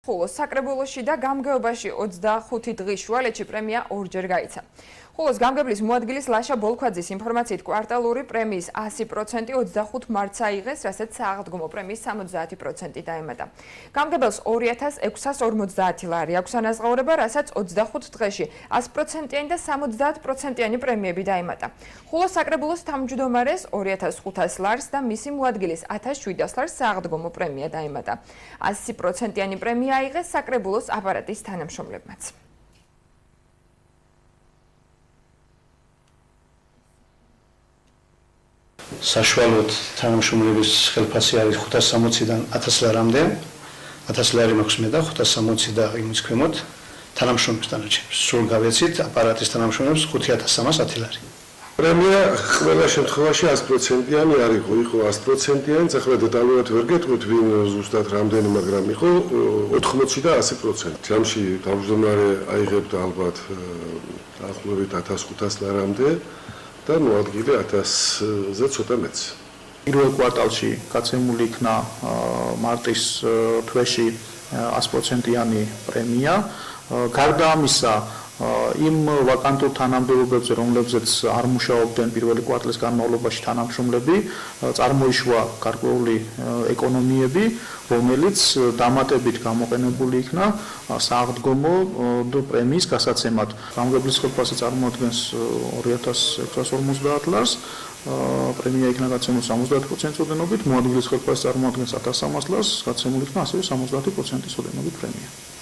ხოლო საკრებულოში და გამგეობაში 25 დღის შუალედში პრემია ორჯერ გაიცა. ხოლო გამგებლის მოადგილის ლაშა ბოლქვაძის ინფორმაციით კვარტალური პრემიის 100% 25 მარტს აიღეს, რასაც სააღდგომო პრემიის 70% დაემატა. გამგებელს 2650 ლარი აქვს ანაზღაურება, რასაც 25 დღეში 100%-იანი და 70%-იანი პრემიები დაემატა. ხოლო საკრებულოს თავმჯდომარეს 2500 ლარს და მისი მოადგილის 1700 ლარს სააღდგომო პრემია დაემატა. 100%-იანი პრემია აიღეს საკრებულოს აპარატის თანამშრომლებმაც. საშუალოდ თანამშრომლების ხელფასი არის 560-დან 1000 ლარამდე, 1000 ლარი მაქვს მე და 560 და იმის ქვემოთ თანამშრომლებს დანარჩენებს. სულ გავეცით აპარატის თანამშრომლებს 5310 ლარი. პრემია ყველა შემთხვევაში 100%-იანი არ იყო 100%-იანი, ახლა დეტალურად ვერ გეტყვით, ვინ ზუსტად რამდენი, მაგრამ იყო 80 და 100%. ჯამში თავმჯდომარე აიღებდა ალბათ დაახლოებით 1500 ლარამდე. და მოადგილე 1000-ზე ცოტა მეც. პირველ კვარტალში გაცემული იქნა მარტის თვეში 100%-იანი პრემია. გარდა ამისა, იმ ვაკანტურ თანამდებობებზე, რომლებზეც არ მუშაობდნენ პირველი კვარტალის განმავლობაში თანამშრომლები, წარმოიშვა გარკვეული ეკონომიები, რომელიც დამატებით გამოყენებული იქნა სააღდგომო პრემიის გასაცემად. გამგებლის ხელფასი წარმოადგენს 2650 ლარს, პრემია იქნა გაცემული 70% ოდენობით, მოადგილის ხელფასი წარმოადგენს 1300 ლარს, გაცემული იქნა ასევე 70% ოდენობით პრემია.